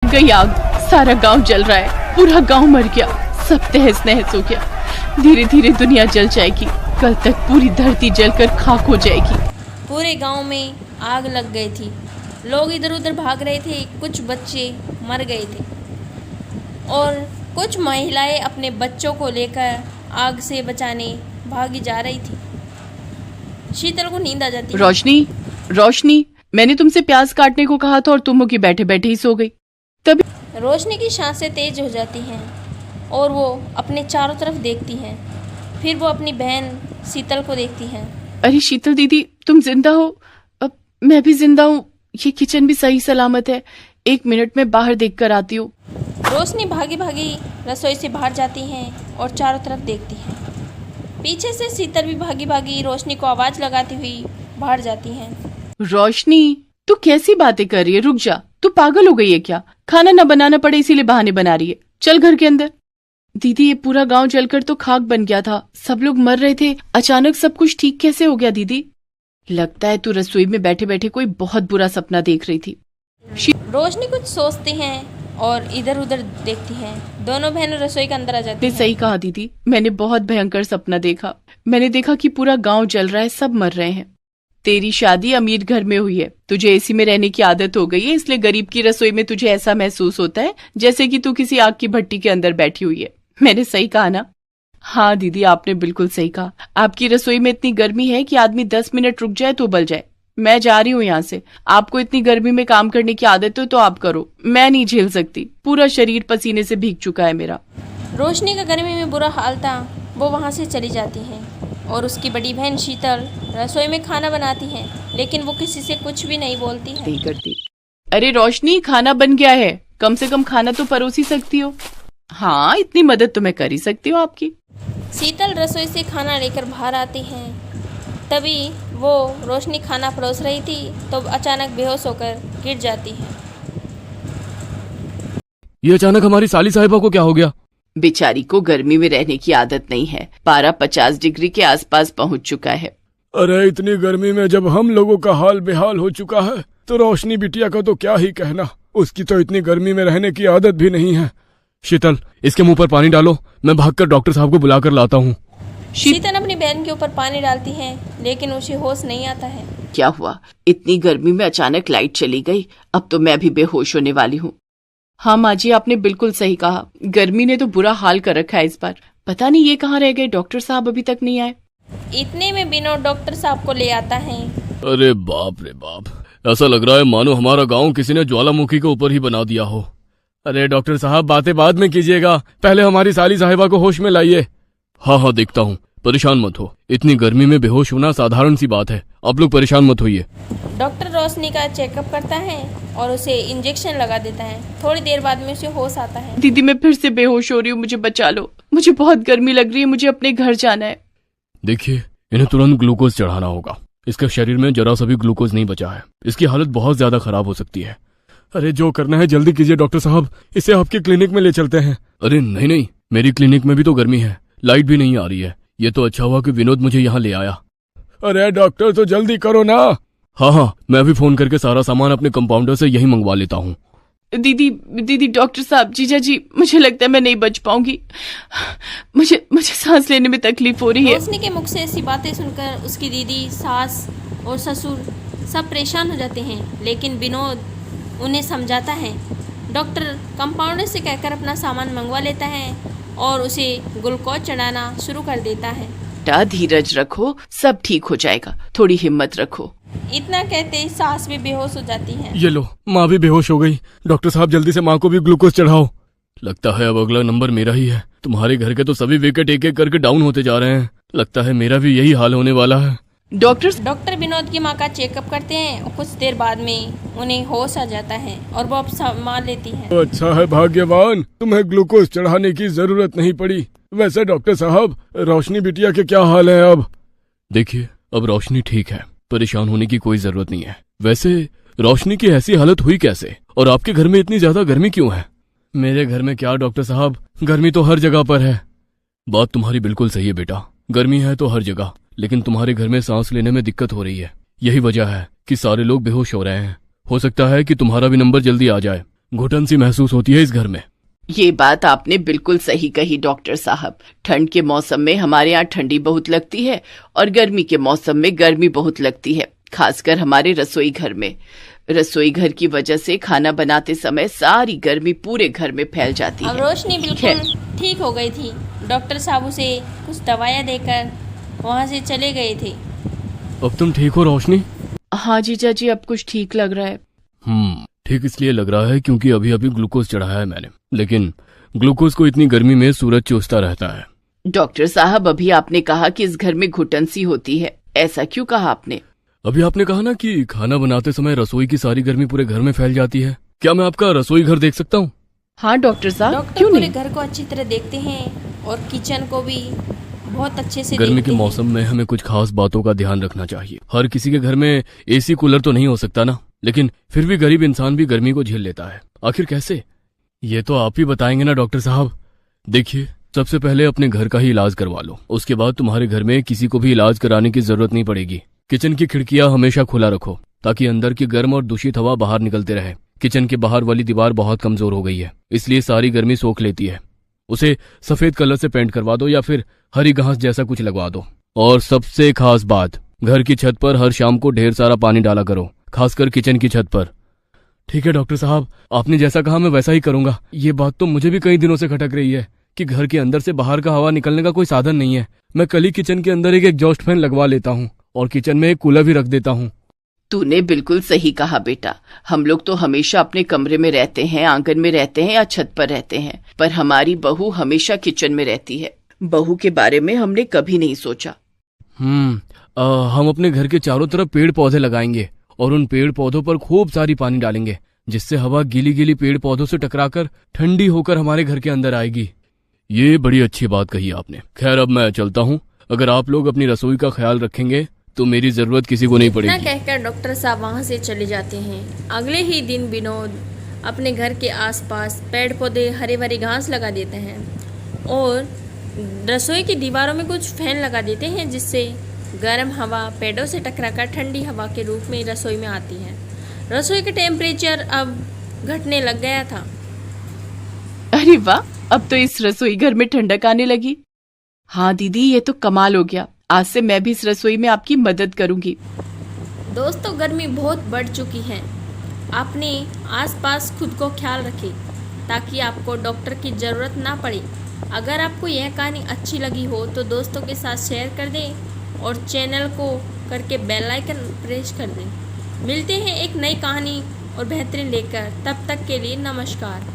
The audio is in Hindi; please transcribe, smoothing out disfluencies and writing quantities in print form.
गई आग, सारा गांव जल रहा है, पूरा गांव मर गया, सब तहस नहस हो गया। धीरे धीरे दुनिया जल जाएगी, कल तक पूरी धरती जलकर खाक हो जाएगी। पूरे गांव में आग लग गई थी, लोग इधर उधर भाग रहे थे, कुछ बच्चे मर गए थे और कुछ महिलाएं अपने बच्चों को लेकर आग से बचाने भागी जा रही थी। शीतल को नींद आ जाती है। रोशनी, मैंने तुमसे प्याज काटने को कहा था और तुम की बैठे बैठे ही सो गई। तभी रोशनी की सांसें तेज हो जाती हैं और वो अपने चारों तरफ देखती हैं। फिर वो अपनी बहन शीतल को देखती हैं। अरे शीतल दीदी, तुम जिंदा हो? अब मैं भी जिंदा हूँ, ये किचन भी सही सलामत है, 1 मिनट में बाहर देख कर आती हूँ। रोशनी भागी भागी रसोई से बाहर जाती हैं और चारों तरफ देखती हैं। पीछे से शीतल भी भागी भागी रोशनी को आवाज लगाती हुई बाहर जाती हैं। रोशनी, तू कैसी बातें कर रही है? रुक जा, तू पागल हो गई है क्या? खाना न बनाना पड़े इसीलिए बहाने बना रही है। चल घर के अंदर। दीदी, ये पूरा गांव जलकर तो खाक बन गया था, सब लोग मर रहे थे, अचानक सब कुछ ठीक कैसे हो गया? दीदी, लगता है तू रसोई में बैठे बैठे कोई बहुत बुरा सपना देख रही थी। रोशनी कुछ सोचती हैं और इधर उधर देखती हैं। दोनों बहनें रसोई के अंदर आ जाती हैं। सही कहा दीदी, मैंने बहुत भयंकर सपना देखा। मैंने देखा कि पूरा गांव जल रहा है, सब मर रहे हैं। तेरी शादी अमीर घर में हुई है, तुझे एसी में रहने की आदत हो गई है, इसलिए गरीब की रसोई में तुझे ऐसा महसूस होता है जैसे कि तू किसी आग की भट्टी के अंदर बैठी हुई है। मैंने सही कहा ना? हाँ दीदी, आपने बिल्कुल सही कहा। आपकी रसोई में इतनी गर्मी है कि आदमी 10 मिनट रुक जाए तो उबल जाए। मैं जा रही हूँ यहाँ से। आपको इतनी गर्मी में काम करने की आदत हो तो आप करो, मैं नहीं झेल सकती। पूरा शरीर पसीने से भीग चुका है मेरा। रोशनी का गर्मी में बुरा हाल था, वो वहाँ से चली जाती है और उसकी बड़ी बहन शीतल रसोई में खाना बनाती है, लेकिन वो किसी से कुछ भी नहीं बोलती है। नहीं करती। अरे रोशनी, खाना बन गया है, कम से कम खाना तो परोस ही सकती हो। हाँ, इतनी मदद तो मैं कर ही सकती हूँ आपकी। शीतल रसोई से खाना लेकर बाहर आती हैं। तभी वो रोशनी खाना परोस रही थी तो अचानक बेहोश होकर गिर जाती है। ये अचानक हमारी साली साहिबा को क्या हो गया? बेचारी को गर्मी में रहने की आदत नहीं है, पारा 50 डिग्री के आसपास पहुंच चुका है। अरे इतनी गर्मी में जब हम लोगों का हाल बेहाल हो चुका है तो रोशनी बिटिया का तो क्या ही कहना। उसकी तो इतनी गर्मी में रहने की आदत भी नहीं है। शीतल, इसके मुंह पर पानी डालो, मैं भागकर डॉक्टर साहब को बुलाकर लाता हूँ। शीतल अपनी बहन के ऊपर पानी डालती है, लेकिन उसे होश नहीं आता है। क्या हुआ? इतनी गर्मी में अचानक लाइट चली गई, अब तो मैं भी बेहोश होने वाली हूँ। हाँ माँ जी, आपने बिल्कुल सही कहा, गर्मी ने तो बुरा हाल कर रखा है इस बार। पता नहीं ये कहाँ रह गए, डॉक्टर साहब अभी तक नहीं आए। इतने में विनोद डॉक्टर साहब को ले आता है। अरे बाप रे बाप, ऐसा लग रहा है मानो हमारा गांव किसी ने ज्वालामुखी के ऊपर ही बना दिया हो। अरे डॉक्टर साहब, बातें बाद में कीजिएगा, पहले हमारी साली साहिबा को होश में लाइए। हाँ देखता हूँ, परेशान मत हो, इतनी गर्मी में बेहोश होना साधारण सी बात है, आप लोग परेशान मत होइए। डॉक्टर रोशनी का चेकअप करता है और उसे इंजेक्शन लगा देता है। थोड़ी देर बाद में उसे होश आता है। दीदी, मैं फिर से बेहोश हो रही हूँ, मुझे बचा लो, मुझे बहुत गर्मी लग रही है, मुझे अपने घर जाना है। देखिए, इन्हें तुरंत ग्लूकोज चढ़ाना होगा, इसके शरीर में जरा सा भी ग्लूकोज नहीं बचा है, इसकी हालत बहुत ज्यादा खराब हो सकती है। अरे जो करना है जल्दी कीजिए डॉक्टर साहब, इसे आपके क्लिनिक में ले चलते हैं। अरे नहीं, मेरी क्लिनिक में भी तो गर्मी है, लाइट भी नहीं आ रही है। ये तो अच्छा हुआ कि विनोद मुझे यहाँ ले आया। अरे डॉक्टर, तो जल्दी करो ना। हाँ, मैं अभी फोन करके सारा सामान अपने कंपाउंडर से यही मंगवा लेता हूँ। दीदी, डॉक्टर साहब, जीजा जी, मुझे लगता है मैं नहीं बच पाऊंगी, मुझे सांस लेने में तकलीफ हो रही है। रोशनी के मुख से ऐसी बातें सुनकर उसकी दीदी, सास और ससुर सब परेशान हो जाते हैं, लेकिन विनोद उन्हें समझाता है। डॉक्टर कंपाउंडर से कहकर अपना सामान मंगवा लेता है और उसे ग्लूकोज चढ़ाना शुरू कर देता है। धीरज रखो, सब ठीक हो जाएगा, थोड़ी हिम्मत रखो। इतना कहते ही सास भी बेहोश हो जाती है। ये लो, माँ भी बेहोश हो गई। डॉक्टर साहब, जल्दी से माँ को भी ग्लूकोज चढ़ाओ। लगता है अब अगला नंबर मेरा ही है। तुम्हारे घर के तो सभी विकेट एक एक करके डाउन होते जा रहे हैं, लगता है मेरा भी यही हाल होने वाला है। डॉक्टर विनोद की माँ का चेकअप करते हैं और कुछ देर बाद में उन्हें होश आ जाता है और वो अब संभाल लेती है। अच्छा है भाग्यवान, तुम्हें ग्लूकोज चढ़ाने की जरूरत नहीं पड़ी। वैसे डॉक्टर साहब, रोशनी बिटिया के क्या हाल है अब? देखिए, अब रोशनी ठीक है, परेशान होने की कोई जरूरत नहीं है। वैसे रोशनी की ऐसी हालत हुई कैसे, और आपके घर में इतनी ज्यादा गर्मी क्यों है? मेरे घर में क्या डॉक्टर साहब, गर्मी तो हर जगह पर है। बात तुम्हारी बिल्कुल सही है बेटा, गर्मी है तो हर जगह, लेकिन तुम्हारे घर में सांस लेने में दिक्कत हो रही है। यही वजह है कि सारे लोग बेहोश हो रहे हैं। हो सकता है कि तुम्हारा भी नंबर जल्दी आ जाए। घुटन सी महसूस होती है इस घर में। ये बात आपने बिल्कुल सही कही डॉक्टर साहब। ठंड के मौसम में हमारे यहाँ ठंडी बहुत लगती है और गर्मी के मौसम में गर्मी बहुत लगती है, खासकर हमारे रसोई घर में। रसोई घर की वजह से खाना बनाते समय सारी गर्मी पूरे घर में फैल जाती अब है। रोशनी बिल्कुल ठीक हो गई थी। डॉक्टर साहब उसे कुछ दवाइयाँ देकर वहाँ से चले गए थे। अब तुम ठीक हो रोशनी? हाँ जीजा जी, अब कुछ ठीक लग रहा है। ठीक इसलिए लग रहा है क्योंकि अभी अभी ग्लूकोज चढ़ाया है मैंने, लेकिन ग्लूकोज को इतनी गर्मी में सूरज चूसता रहता है। डॉक्टर साहब, अभी आपने कहा कि इस घर में घुटन सी होती है, ऐसा क्यों कहा आपने? अभी आपने कहा ना कि खाना बनाते समय रसोई की सारी गर्मी पूरे घर में फैल जाती है। क्या मैं आपका रसोई घर देख सकता हूँ? हाँ डॉक्टर साहब, डॉक्टर क्यों पूरे नहीं? घर को अच्छी तरह देखते हैं और किचन को भी बहुत अच्छे से गर्मी देखते के हैं। मौसम में हमें कुछ खास बातों का ध्यान रखना चाहिए। हर किसी के घर में एसी कूलर तो नहीं हो सकता ना, लेकिन फिर भी गरीब इंसान भी गर्मी को झेल लेता है। आखिर कैसे, ये तो आप ही बताएंगे ना डॉक्टर साहब। देखिए, सबसे पहले अपने घर का ही इलाज करवा लो, उसके बाद तुम्हारे घर में किसी को भी इलाज कराने की जरूरत नहीं पड़ेगी। किचन की खिड़कियां हमेशा खुला रखो ताकि अंदर की गर्म और दूषित हवा बाहर निकलते रहे। किचन के बाहर वाली दीवार बहुत कमजोर हो गई है, इसलिए सारी गर्मी सोख लेती है। उसे सफेद कलर से पेंट करवा दो या फिर हरी घास जैसा कुछ लगवा दो। और सबसे खास बात, घर की छत पर हर शाम को ढेर सारा पानी डाला करो, खासकर किचन की छत पर। ठीक है डॉक्टर साहब, आपने जैसा कहा मैं वैसा ही करूंगा। ये बात तो मुझे भी कई दिनों से खटक रही है कि घर के अंदर से बाहर का हवा निकलने का कोई साधन नहीं है। मैं कल ही किचन के अंदर एक एग्जॉस्ट फैन लगवा लेता हूँ और किचन में एक कूलर भी रख देता हूँ। तूने बिल्कुल सही कहा बेटा। हम लोग तो हमेशा अपने कमरे में रहते हैं, आंगन में रहते हैं या छत पर रहते हैं, पर हमारी बहू हमेशा किचन में रहती है। बहू के बारे में हमने कभी नहीं सोचा। हम अपने घर के चारों तरफ पेड़ पौधे लगाएंगे और उन पेड़ पौधों पर खूब सारी पानी डालेंगे, जिससे हवा गीली गीली पेड़ पौधों से टकराकर ठंडी होकर हमारे घर के अंदर आएगी। ये बड़ी अच्छी बात कही आपने। खैर, अब मैं चलता हूँ। अगर आप लोग अपनी रसोई का ख्याल रखेंगे तो मेरी जरूरत किसी को नहीं ना पड़ेगी। कहकर डॉक्टर साहब वहाँ से चले जाते हैं। अगले ही दिन विनोद अपने घर के आसपास पेड़ पौधे हरे भरी घास लगा देते हैं और रसोई की दीवारों में कुछ फैन लगा देते हैं, जिससे गर्म हवा पेड़ों से टकराकर ठंडी हवा के रूप में रसोई में आती है। रसोई का टेम्परेचर अब घटने लग गया था। अरे वाह, अब तो इस रसोई घर में ठंडक आने लगी। हाँ दीदी, ये तो कमाल हो गया। आज से मैं भी इस रसोई में आपकी मदद करूंगी। दोस्तों, गर्मी बहुत बढ़ चुकी है। अपने आसपास खुद को ख्याल रखें ताकि आपको डॉक्टर की ज़रूरत ना पड़े। अगर आपको यह कहानी अच्छी लगी हो तो दोस्तों के साथ शेयर कर दें और चैनल को करके बेल आइकन प्रेस कर दें। मिलते हैं एक नई कहानी और बेहतरीन लेकर, तब तक के लिए नमस्कार।